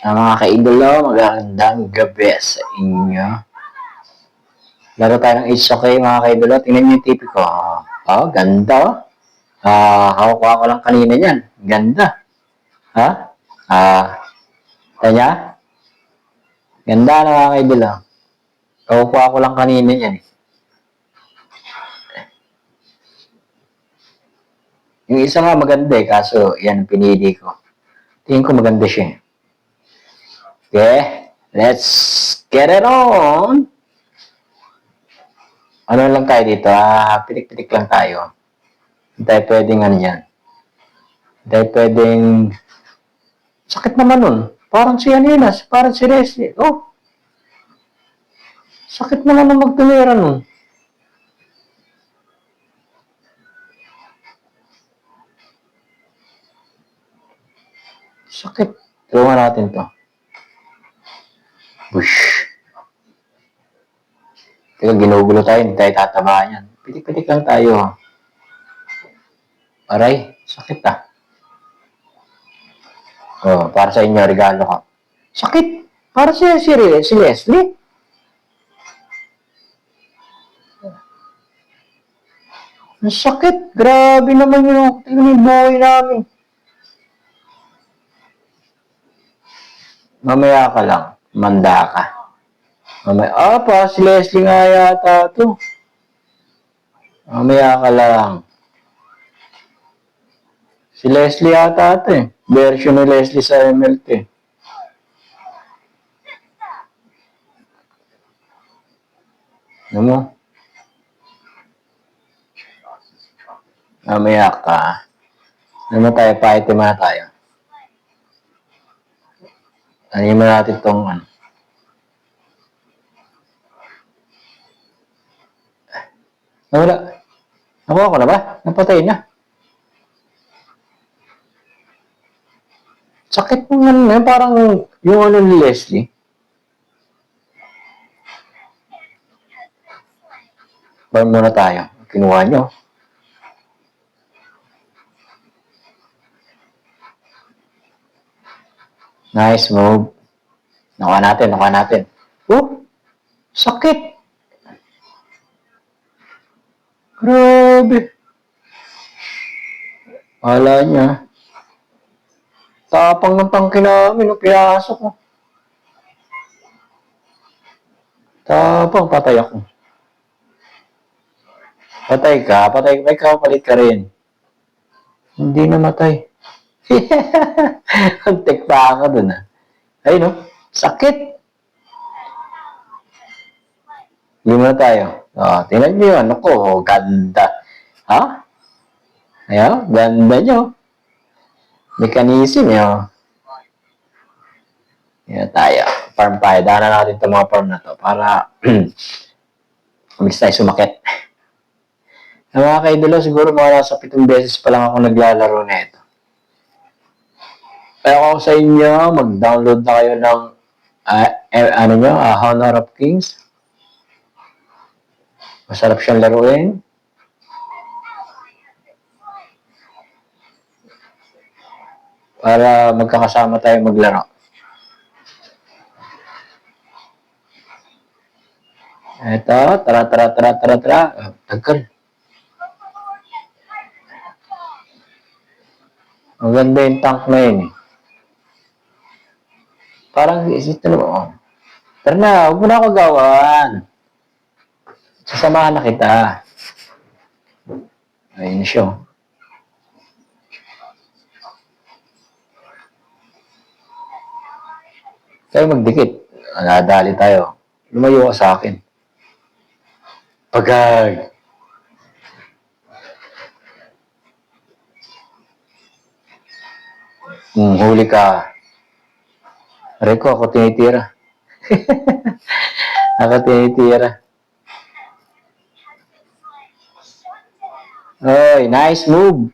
Mga kaidolo, magandang gabi sa inyo. Laro tayo ng It's Okay mga kaidolo. Tingnan niyo yung TV ko. Oh, ganda oh. Hawakuha ko lang kanina yan. Ganda. Ha? Tanya? Ganda na mga kaidolo. Hawakuha ko lang kanina yan. Yung isa nga maganda kaso yan ang pinili ko. Tingin ko maganda siya. Okay, let's get it on! Ano lang tayo dito? Pitik-pitik lang tayo. Hindi tayo pwedeng ano yan. Hindi tayo pwedeng... Sakit naman nun. Parang si Aninas. Parang si Leslie. Oh! Sakit naman nung magtumira nun. Sakit. Tulungan natin to. Bush. Teka, ginugulo tayo. Hindi tayo tatamaan yan. Pitik-pitik lang tayo. Aray, sakit Oh, para sa inyo, regalo ko. Sakit. Para si Leslie. Ang sakit. Grabe naman yung buhay namin. Mamaya ka lang. Manda ka. Mamaya, pa si Leslie nga yata to. Mamaya ka lang. Si Leslie yata ito Version ni Leslie sa MLT. Ano mo? Mamaya ka. Ano tayo? Pa-item na tayo. Ano mo natin itong ano? Nawala. Nakuha ko na ba? Napatay na. Sakit mo nga parang yung ano ni Leslie. Burn muna tayo. Kinuha nyo. Nice move. Nakuha natin. Oh! Sakit! Grabe! Wala niya. Tapang ng tangke namin, pinasok ko. Tapang, patay ako. Patay ka, ikaw, palit ka rin. Hindi namatay. Antek pa ako dun Ay no, sakit. Hindi muna tayo. Tingnan nyo yun. Ako, ganda. Ha? Ayan, ganda nyo. Mechanism yun. Yan tayo. Farm tayo. Daanan natin itong mga farm na to para mabilis tayo sumakit. Mga kaidolo, siguro mga nasa 7 beses pa lang ako naglalaro na ito. Kaya ako sa inyo, mag-download na kayo ng Honor of Kings. Masarap siyang laruin. Para magkakasama tayo maglaro. Ito, tara. Tagkal. Ang ganda yung tank na yun Parang isip na Tara na, huwag mo na ako gawan. Sasamahan na kita. Ayun siya. Tayo magdikit. Nadali tayo. Lumayo ka sa akin. Pagag. Huli ka. Reko, ako tinitira. Ako tinitira. Oy, nice move.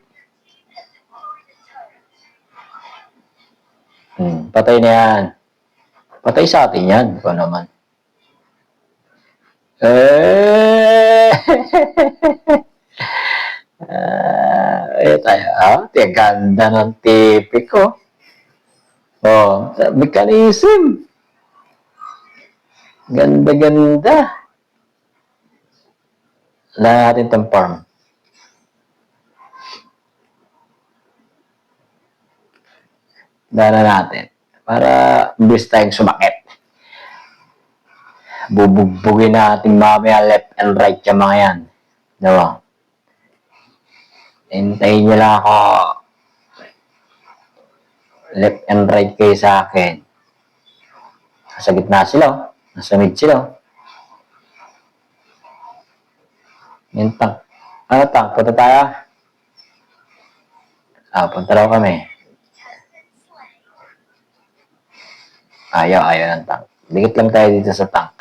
Patay na yan. Patay sa atin yan. Ikaw naman. Tayo. Ganda ng tipik ko. Oh, mechanism. Ganda-ganda. Wala natin itong farm. Dala natin. Para imbis tayong sumakit. Bubugbugin natin mamaya left and right yung mga yan. Diba? Hintayin nyo lang ako. Left and right kayo sa akin. Nasa gitna sila. Nasa mid sila. Yung tank. Ano tank? Punta tayo? Punta raw kami. Ayaw ng tank. Dikit lang tayo dito sa tank.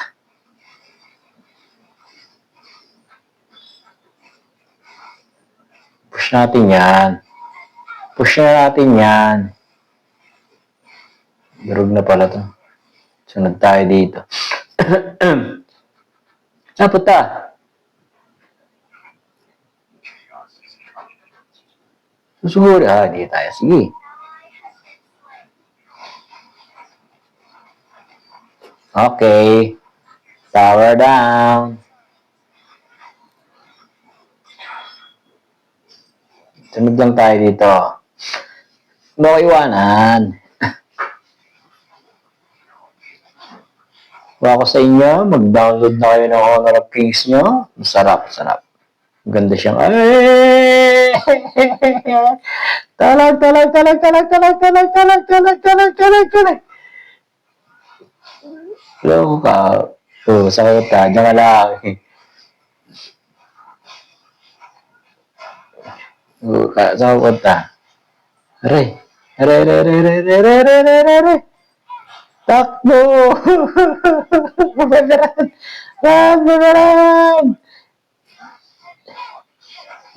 Push natin yan. Push na natin yan. Durog na pala to. Sunod tayo dito. Punta. Susuguri. Di tayo. Sige. Okay. Tower down. Sunod lang tayo dito. Hindi ko iwanan. Kung ako sa inyo, mag-download na kayo ng Honor of Kings nyo. Masarap. Ganda siyang, ay! Talag. Hello ka. Sakot ka. Diyan ka lang. Saan ka punta? Aray. Takbo! Beberan!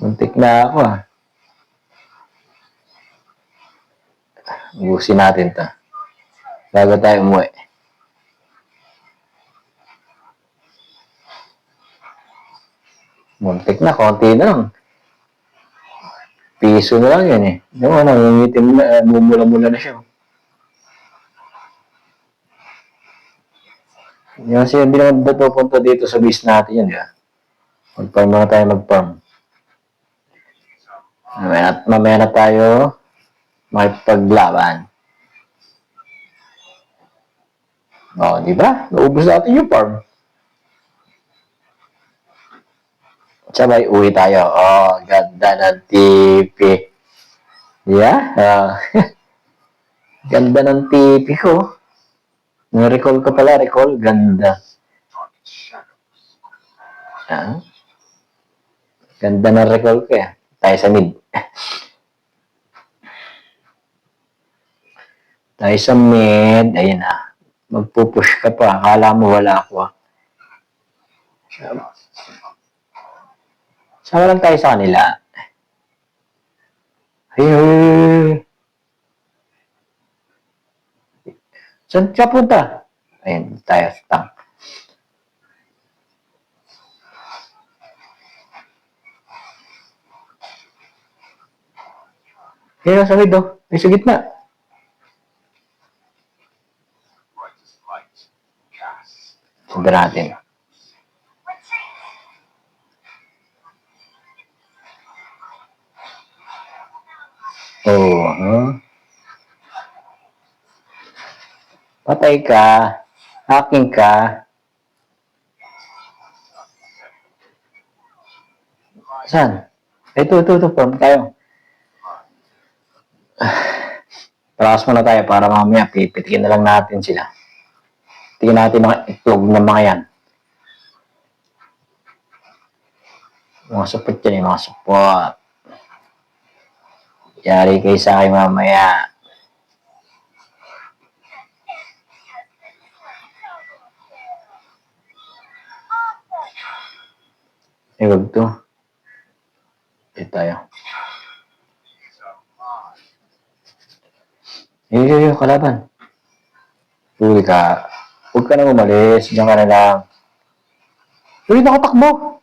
Muntik na ako Ubusin natin to. Bago tayo umuwi. Muntik na, konti na lang. Piso na lang yan Yung nangingitim na, mumula-mula na siya. Yung kasi hindi naman pupunta dito sa base natin yun, Mag-farm na tayo mag-farm. Mamaya na tayo makipaglaban. Di ba? Naubos natin yung farm. Sabay, uwi tayo. Ganda ng TV. Yeah? Ganda ng TV ko. Recall ka pala, recall. Ganda. Ganda ng recall ko Tayo sa mid. Tayo sa mid. Ayun Magpupush ka pa. Akala mo wala ako Sama lang tayo sa kanila. Hey. Saan siya punta? Ayun, tayo sa tank. Ayun, sa mid Ay, sa gitna. Sabi natin. Patay ka. Hacking ka. Saan? Ito. Form tayo. Parakas muna tayo para mamaya pipitikin na lang natin sila. Tingnan natin mga itlog ng mga yan. Mga support yan mga support. Yari kayo sa akin mamaya. Wag to. Dito tayo. Yung kalaban. Huli ka. Huwag ka na umalis. Diyan ka na lang. Uy, nakatakbo.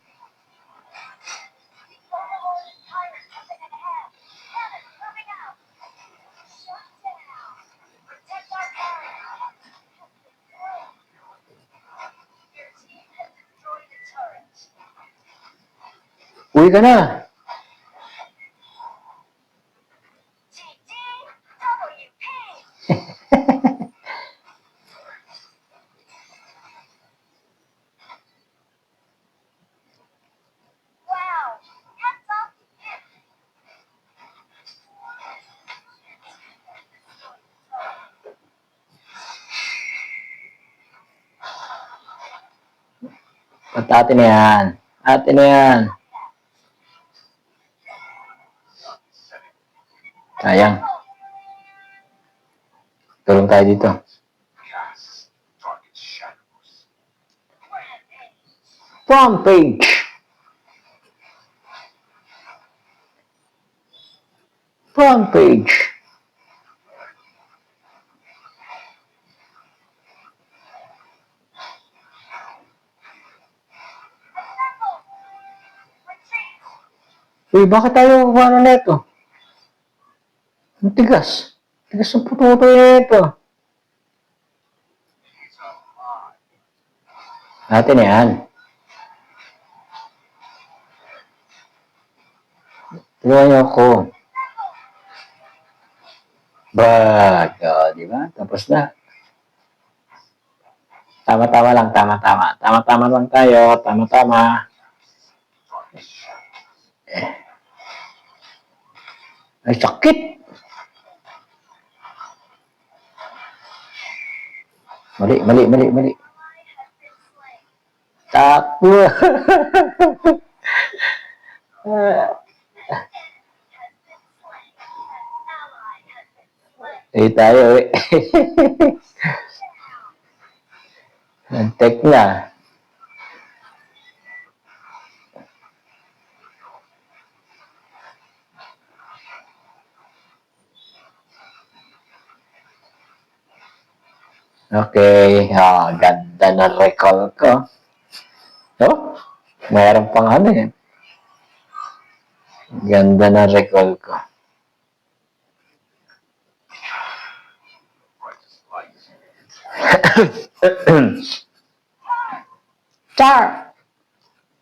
Uwi ka na. At atin na yan. Atin na yan. Sayang. Tulong tayo dito. Front page. Front page. Uy, bakit tayo ano na ito? Ang tigas. Tigas ng puto na ito. Atin na yan. Tulungan niyo ako. Bag. O, di ba? Tapos na. Tama-tama lang. Tama-tama. Tama-tama lang tayo. Tama-tama. Ay, sakit! Mali. Takbo! Eh, tayo eh. Nag-tech na. Okay, ganda ng recall ko. Oh, mayroon pang ano eh. Ganda ng recall ko. Char!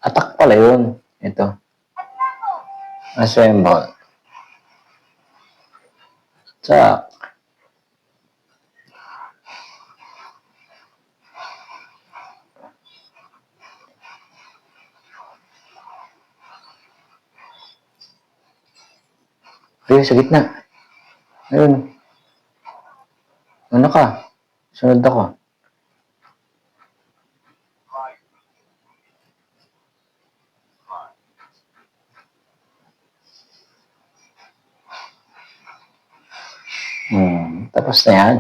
Attack pala yun. Ito. Assemble. Char. Ayun, sa gitna. Ayun. Ano ka? Sunod ako. Tapos na yan.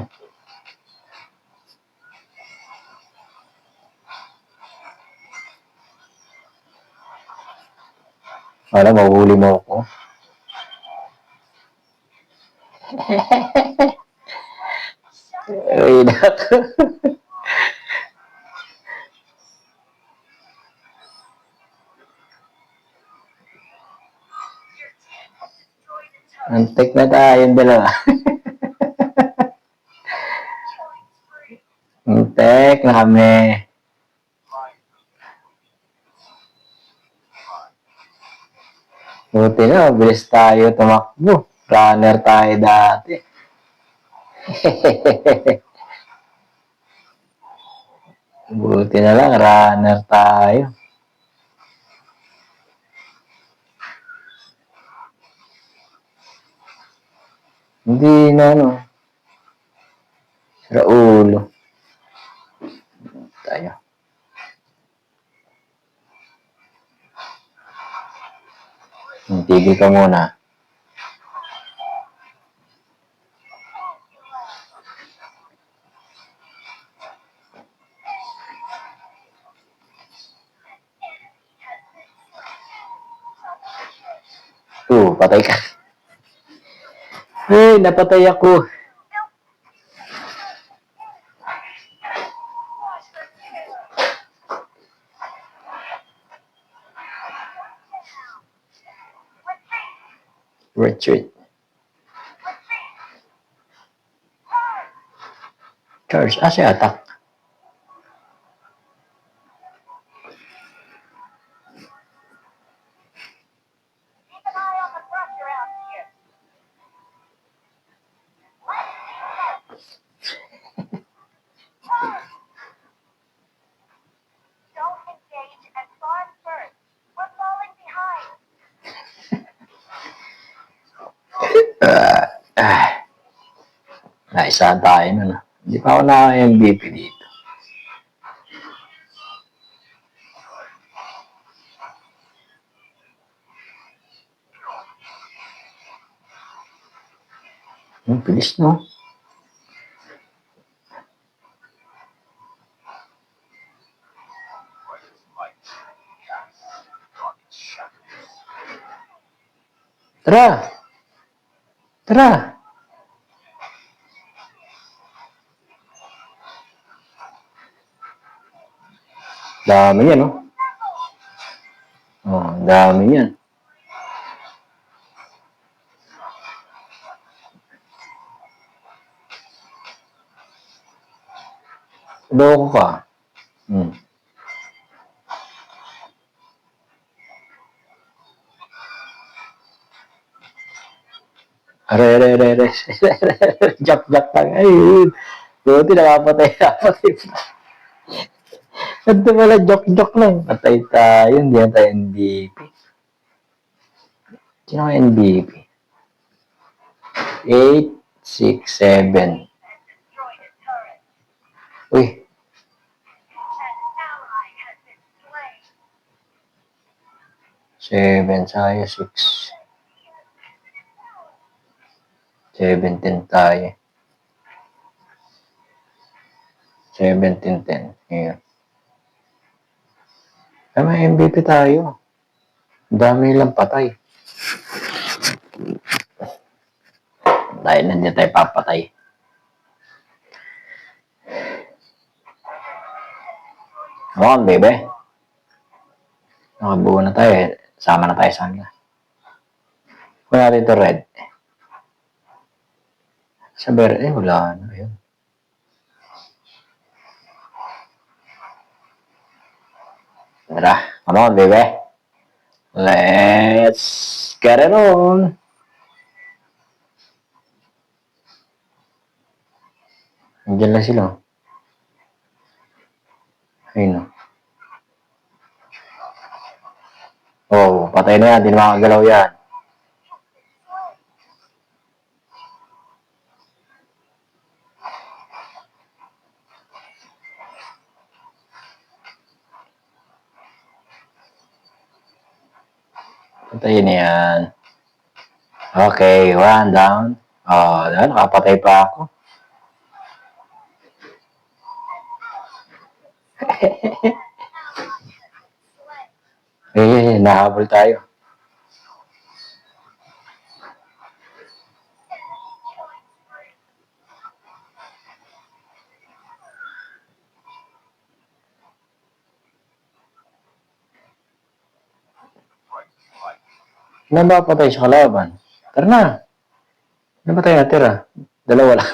Wala, mahuli mo ako. Ay, nako. Antik na tayong dalawa. Antik na kami. Buti na, bilis tayo tumakbo. Runner tayo dati. Buti na lang, runner tayo. Hindi na, ano. Sa ulo. Tayo. Tigil ka muna. Patay ka. Ay, napatay ako. Retreat. Charge. Si attack. Ah, naisahan tayo nun. Hindi pa ako na-MVP dito. Bilis, no? Tara! Tara! Dami yan, no? Oh, dami yan. Loko ka. Hmm. Are, are, are, are. Jack, jack lang. Ayun. Buti nakapatay, nakapatay. Ito pala, joke-joke lang. Patay tayo, hindi na tayo MVP. Sino ka MVP? 8, 6, 7. Uy. 7, tayo, 6. 17 tayo. 17, 10. Here. Ay, may MVP tayo. Dami lang patay. Dahil nandiyan tayo papatay. Come on, baby. Nakabuo na tayo. Sama na tayo sa kanila. Kung natin ito red. Sa verde, wala na. Ayun. Tara, come on, baby. Let's get it on. Nandiyan lang sila. Ayun. Oh, patay na yan. Hindi na makagalaw yan. Patayin na yan. Okay, one down. Oh, nakapatay pa ako. Nahabol tayo. Ilan ba patay sa kalaban? Tara na. Ilan ba tayo natira? Dalawa lang.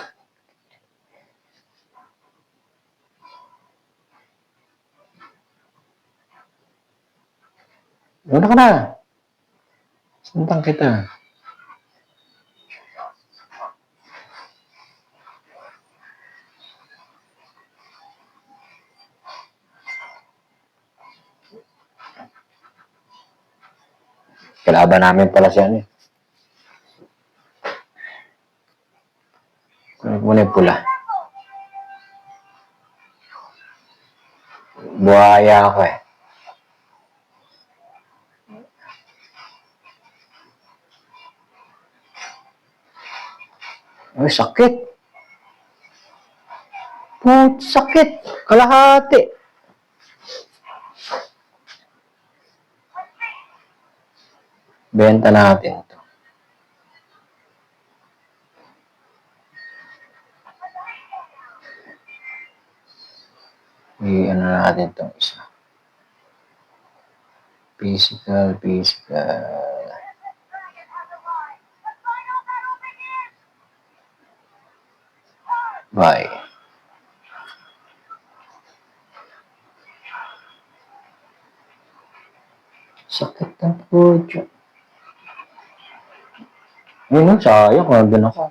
Una ka na. Santang kita. Kalaban namin pala siya ano eh. Kunin muna yung pula. Buhaya ako eh. Ay, sakit. Sakit. Kalahati. Benta natin to. Ano natin itong isa. Physical. Bye. Sakit ng pucho. Ayun, sayang. Nandun ako.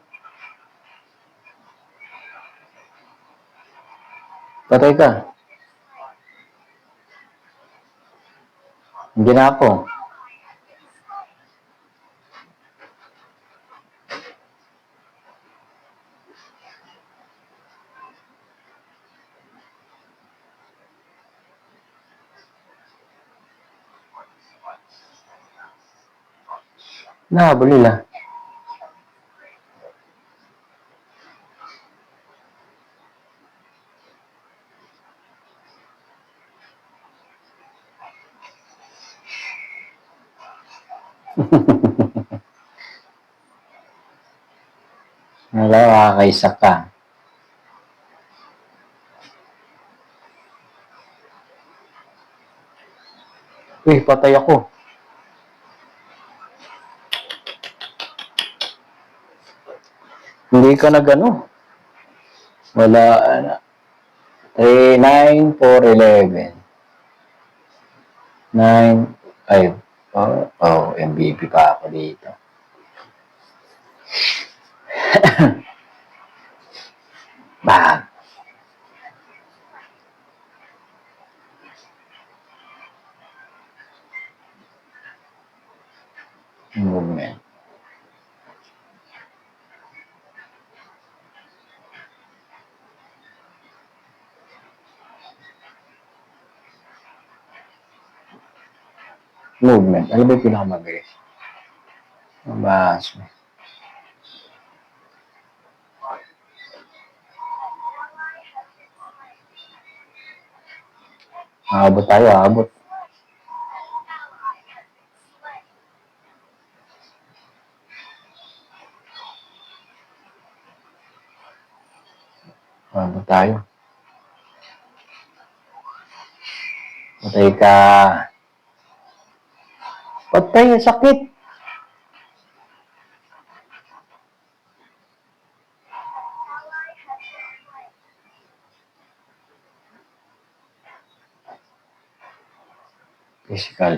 Patay ka. Hindi na ako. Nahabol nila. Wala, makakaisa ka. Uy, patay ako. Hindi ka nagano. Wala, 3, 9, 4, 11. 9, 5. MVP pa ako dito. Bang! Movement. Movement. Ano ba yung pinakamabilis? Mabas. Abot tayo, abot. Abot tayo. Patay ka. Patay, sakit.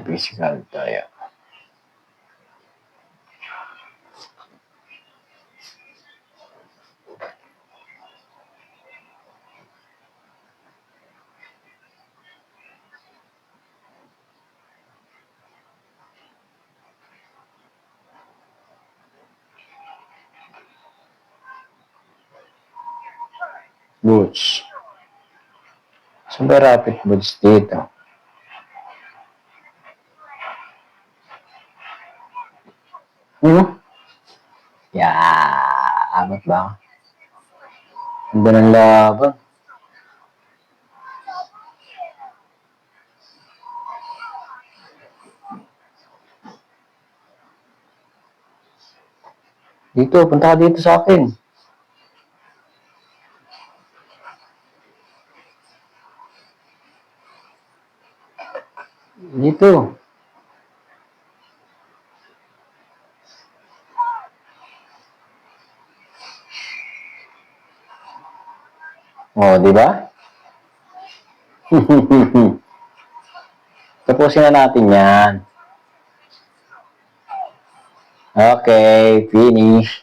Physical tayo. Boots. Saan ba rapid boots dito? Abot ba? Ganda ng laban. Dito, punta ka dito sa akin. Dito. Oh, di ba? Tapusin na natin yan. Okay, finish.